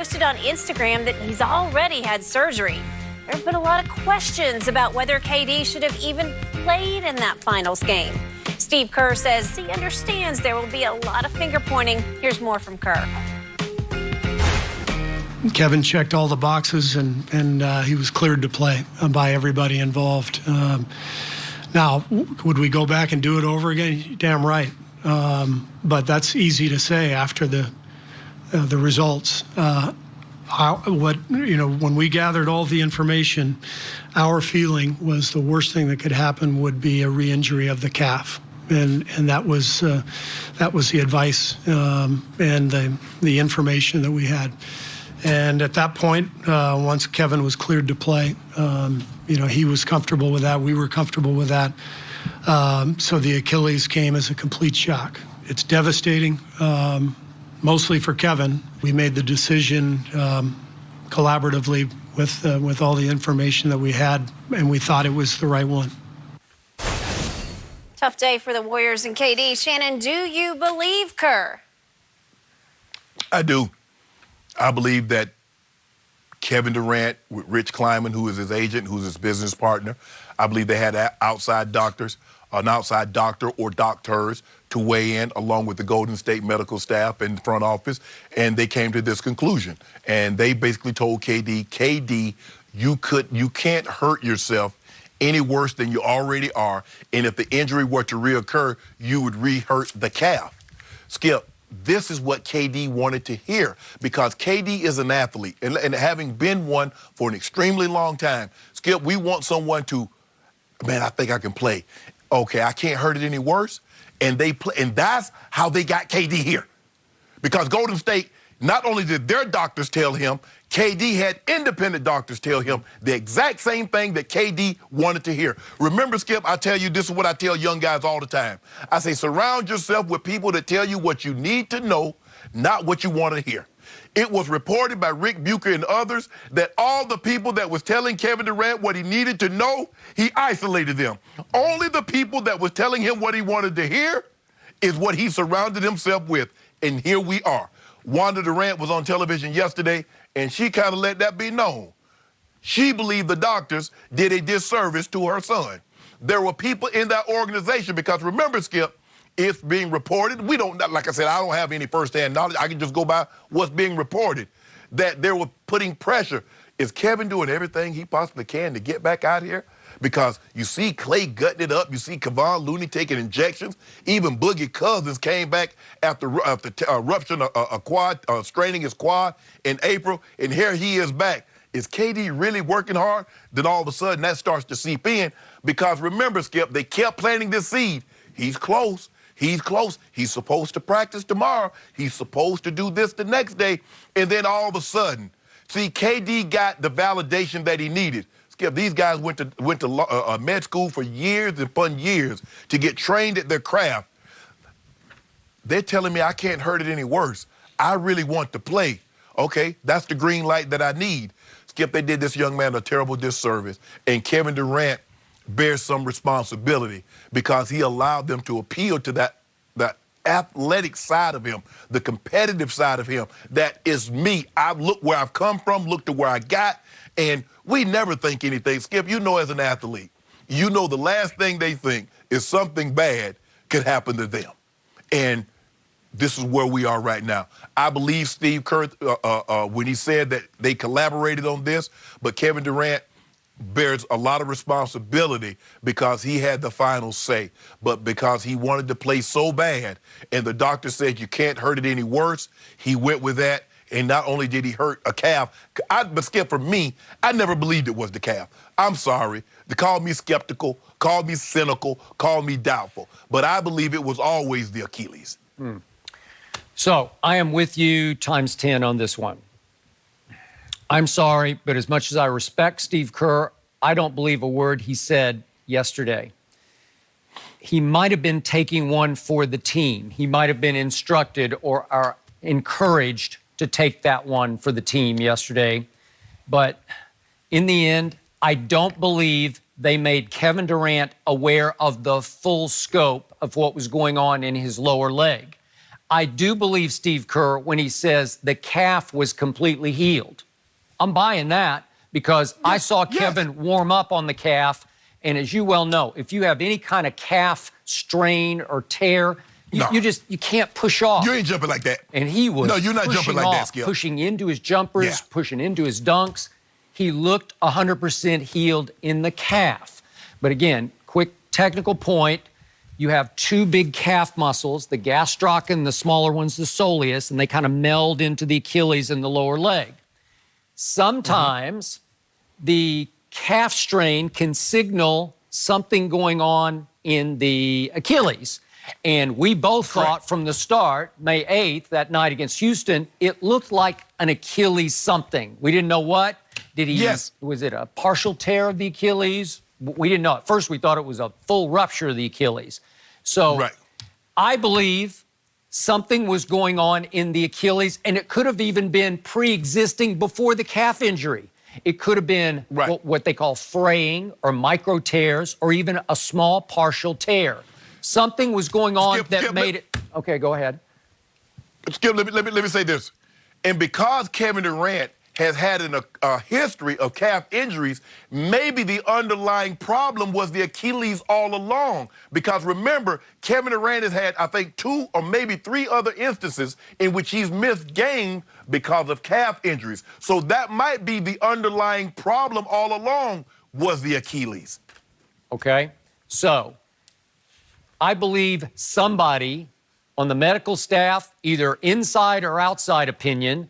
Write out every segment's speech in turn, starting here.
Posted on Instagram that he's already had surgery. There have been a lot of questions about whether KD should have even played in that finals game. Steve Kerr says he understands there will be a lot of finger pointing. Here's more from Kerr. Kevin checked all the boxes, and he was cleared to play by everybody involved. Now, would we go back and do it over again? Damn right. But that's easy to say after the results. When we gathered all the information, our feeling was the worst thing that could happen would be a re-injury of the calf. And that was the advice and the information that we had. And at that point, once Kevin was cleared to play, he was comfortable with that. We were comfortable with that. So the Achilles came as a complete shock. It's devastating, mostly for Kevin. We made the decision collaboratively with all the information that we had, and we thought it was the right one. Tough day for the Warriors and KD. Shannon, do you believe Kerr? I do. I believe that Kevin Durant with Rich Kleiman, who is his agent, who's his business partner, I believe they had outside doctors, an outside doctor or doctors to weigh in along with the Golden State medical staff and front office, and they came to this conclusion. And they basically told KD, you can't hurt yourself any worse than you already are, and if the injury were to reoccur, you would re-hurt the calf. Skip, this is what KD wanted to hear, because KD is an athlete, and having been one for an extremely long time, Skip, we want someone to, man, I think I can play. Okay, I can't hurt it any worse, and they play, and that's how they got KD here. Because Golden State, not only did their doctors tell him, KD had independent doctors tell him the exact same thing that KD wanted to hear. Remember, Skip, I tell you, this is what I tell young guys all the time. I say, surround yourself with people that tell you what you need to know, not what you want to hear. It was reported by Rick Bucher and others that all the people that was telling Kevin Durant what he needed to know, he isolated them. Only the people that was telling him what he wanted to hear is what he surrounded himself with. And here we are. Wanda Durant was on television yesterday, and she kind of let that be known. She believed the doctors did a disservice to her son. There were people in that organization, because remember, Skip, it's being reported. We don't, like I said, I don't have any firsthand knowledge. I can just go by what's being reported, that they were putting pressure. Is Kevin doing everything he possibly can to get back out here? Because you see Clay gutting it up. You see Kevon Looney taking injections. Even Boogie Cousins came back after rupturing a quad, straining his quad in April, and here he is back. Is KD really working hard? Then all of a sudden that starts to seep in, because remember, Skip, they kept planting this seed. He's close. He's close. He's supposed to practice tomorrow. He's supposed to do this the next day. And then all of a sudden, see, KD got the validation that he needed. Skip, these guys went to med school for years and upon years to get trained at their craft. They're telling me I can't hurt it any worse. I really want to play. Okay, that's the green light that I need. Skip, they did this young man a terrible disservice. And Kevin Durant bears some responsibility, because he allowed them to appeal to that athletic side of him, the competitive side of him. That is me. I look where I've come from, look to where I got, and we never think anything. Skip, you know, as an athlete, you know the last thing they think is something bad could happen to them. And this is where we are right now. I believe Steve Kerr when he said that they collaborated on this, but Kevin Durant bears a lot of responsibility because he had the final say. But because he wanted to play so bad, and the doctor said you can't hurt it any worse, he went with that. And not only did he hurt a calf, but Skip, for me, I never believed it was the calf. I'm sorry. They called me skeptical, called me cynical, called me doubtful. But I believe it was always the Achilles. So I am with you times 10 on this one. I'm sorry, but as much as I respect Steve Kerr, I don't believe a word he said yesterday. He might have been taking one for the team. He might have been instructed or encouraged to take that one for the team yesterday. But in the end, I don't believe they made Kevin Durant aware of the full scope of what was going on in his lower leg. I do believe Steve Kerr when he says the calf was completely healed. I'm buying that because I saw Kevin warm up on the calf. And as you well know, if you have any kind of calf strain or tear, you can't push off. You ain't jumping like that. And he was No, you're not jumping like that, Skip. Pushing into his jumpers, pushing into his dunks. He looked 100% healed in the calf. But again, quick technical point, you have two big calf muscles, the gastroc and the smaller one's the soleus, and they kind of meld into the Achilles and the lower leg. Sometimes the calf strain can signal something going on in the Achilles. And we both thought from the start, May 8th, that night against Houston, it looked like an Achilles something. We didn't know what. Did he? Was it a partial tear of the Achilles? We didn't know. At first, we thought it was a full rupture of the Achilles. So I believe something was going on in the Achilles, and it could have even been pre-existing before the calf injury. It could have been what they call fraying or micro tears or even a small partial tear. Something was going on that made it. Okay, go ahead. Skip, let me say this. And because Kevin Durant has had a history of calf injuries, maybe the underlying problem was the Achilles all along. Because remember, Kevin Durant has had, I think, 2 or maybe 3 other instances in which he's missed games because of calf injuries. So that might be the underlying problem all along was the Achilles. Okay, so I believe somebody on the medical staff, either inside or outside opinion,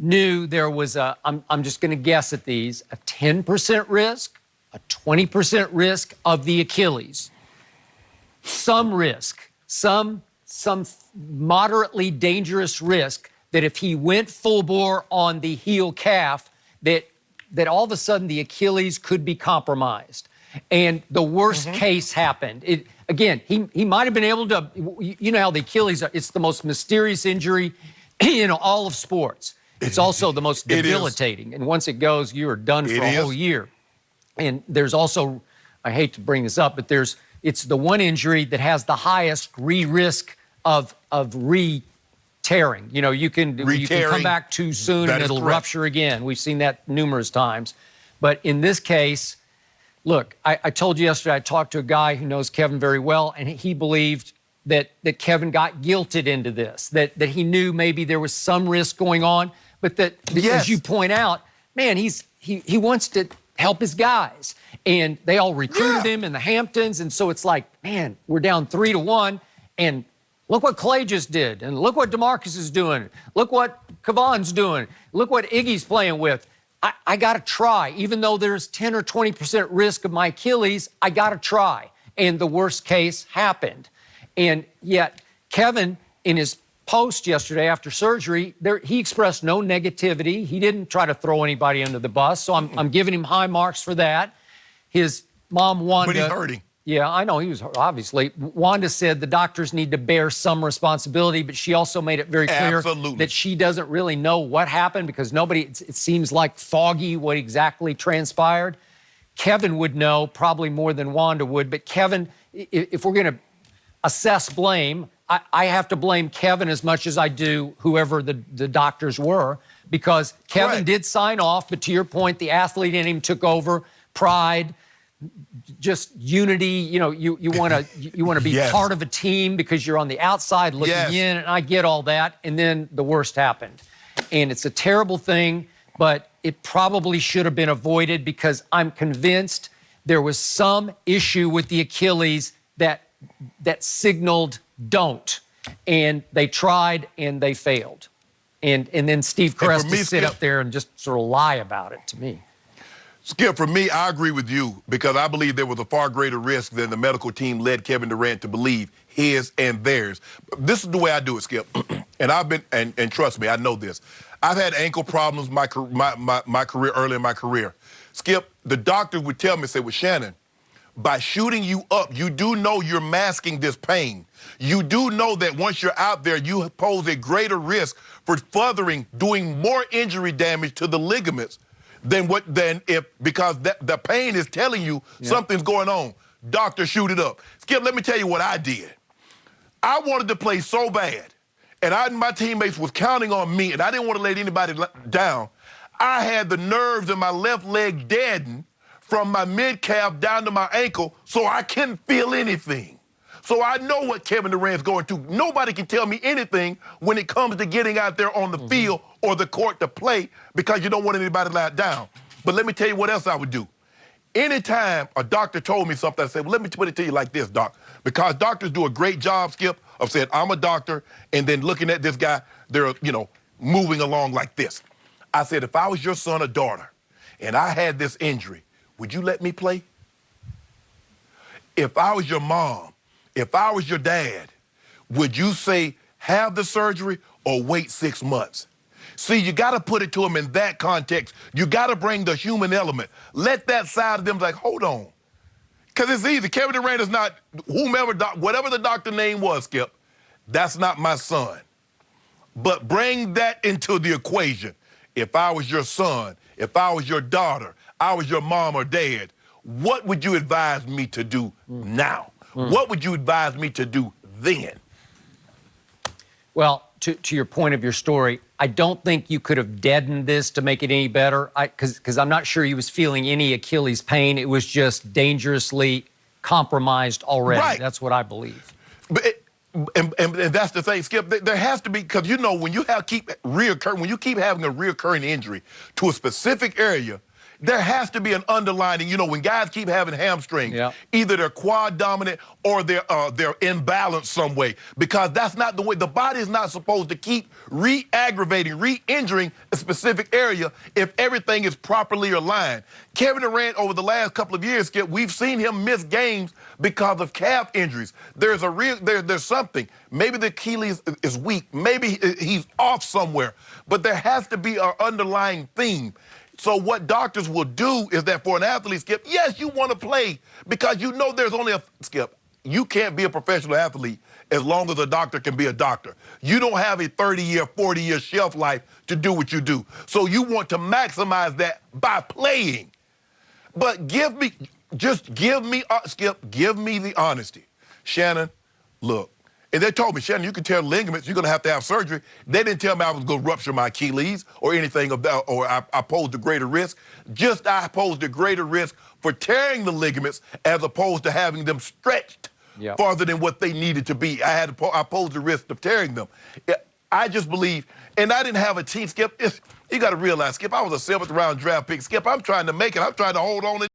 knew there was I'm just going to guess at these, a 10% risk, a 20% risk of the Achilles. Some risk, some moderately dangerous risk that if he went full bore on the heel calf, that all of a sudden the Achilles could be compromised. And the worst case happened. Again, he might have been able to, you know how the Achilles are, it's the most mysterious injury in all of sports. It's also the most debilitating. And once it goes, you are done for a whole year. And there's also, I hate to bring this up, but it's the one injury that has the highest risk of re-tearing. You know, you can come back too soon and it'll rupture again. We've seen that numerous times. But in this case, look, I told you yesterday, I talked to a guy who knows Kevin very well, and he believed that Kevin got guilted into this, that he knew maybe there was some risk going on, but that, as you point out, man, he wants to help his guys. And they all recruited him in the Hamptons, and so it's like, man, we're down 3-1, and look what Clay just did, and look what DeMarcus is doing, look what Kevon's doing, look what Iggy's playing with. I got to try. Even though there's 10 or 20% risk of my Achilles, I got to try. And the worst case happened. And yet, Kevin, in his post yesterday after surgery, he expressed no negativity. He didn't try to throw anybody under the bus, so I'm giving him high marks for that. His mom, Wanda... But he's hurting. Yeah, I know, he was obviously. Wanda said the doctors need to bear some responsibility, but she also made it very clear that she doesn't really know what happened because it seems like foggy what exactly transpired. Kevin would know probably more than Wanda would, but Kevin, if we're going to assess blame, I have to blame Kevin as much as I do whoever the doctors were, because Kevin did sign off, but to your point, the athlete in him took over, pride, just unity. You know, you want to be part of a team because you're on the outside looking in, and I get all that. And then the worst happened, and it's a terrible thing, but it probably should have been avoided because I'm convinced there was some issue with the Achilles that signaled don't, and they tried and they failed, and then Steve Kerr has to sit up there and just sort of lie about it to me. Skip, for me, I agree with you because I believe there was a far greater risk than the medical team led Kevin Durant to believe, his and theirs. This is the way I do it, Skip. And I've been, and trust me, I know this. I've had ankle problems my career, early in my career. Skip, the doctor would tell me, say, well, Shannon, by shooting you up, you do know you're masking this pain. You do know that once you're out there, you pose a greater risk for doing more injury damage to the ligaments because the pain is telling you something's going on. Doctor, shoot it up. Skip, let me tell you what I did. I wanted to play so bad, and my teammates was counting on me, and I didn't want to let anybody down, I had the nerves in my left leg deadened from my mid-calf down to my ankle, so I couldn't feel anything. So I know what Kevin Durant's going through. Nobody can tell me anything when it comes to getting out there on the field or the court to play because you don't want anybody let down. But let me tell you what else I would do. Anytime a doctor told me something, I said, well, let me put it to you like this, doc. Because doctors do a great job, Skip, of saying, I'm a doctor, and then looking at this guy, they're, moving along like this. I said, if I was your son or daughter and I had this injury, would you let me play? If I was your mom, if I was your dad, would you say have the surgery or wait 6 months? See, you got to put it to them in that context. You got to bring the human element. Let that side of them like, hold on. Because it's easy. Kevin Durant is not whatever the doctor name was, Skip, that's not my son. But bring that into the equation. If I was your son, if I was your daughter, I was your mom or dad, what would you advise me to do now? What would you advise me to do then? Well, to your point of your story, I don't think you could have deadened this to make it any better, because I'm not sure he was feeling any Achilles pain. It was just dangerously compromised already. Right. That's what I believe. And that's the thing, Skip. There has to be, because when you keep having a reoccurring injury to a specific area, there has to be an underlining. When guys keep having hamstrings, either they're quad dominant or they're imbalanced some way, because that's not the way. The body is not supposed to keep re-aggravating, re-injuring a specific area if everything is properly aligned. Kevin Durant, over the last couple of years, Skip, we've seen him miss games because of calf injuries. There's something. Maybe the Achilles is weak. Maybe he's off somewhere. But there has to be an underlying theme. So what doctors will do is that for an athlete, Skip, yes, you want to play because there's only Skip, you can't be a professional athlete as long as a doctor can be a doctor. You don't have a 30-year, 40-year shelf life to do what you do. So you want to maximize that by playing. But Skip, give me the honesty. Shannon, look. And they told me, Shannon, you can tear ligaments, you're going to have surgery. They didn't tell me I was going to rupture my Achilles or anything about, or I posed a greater risk. I posed a greater risk for tearing the ligaments as opposed to having them stretched farther than what they needed to be. I posed the risk of tearing them. I just believe, and I didn't have a team, Skip. You got to realize, Skip, I was a 7th round draft pick. Skip, I'm trying to make it. I'm trying to hold on.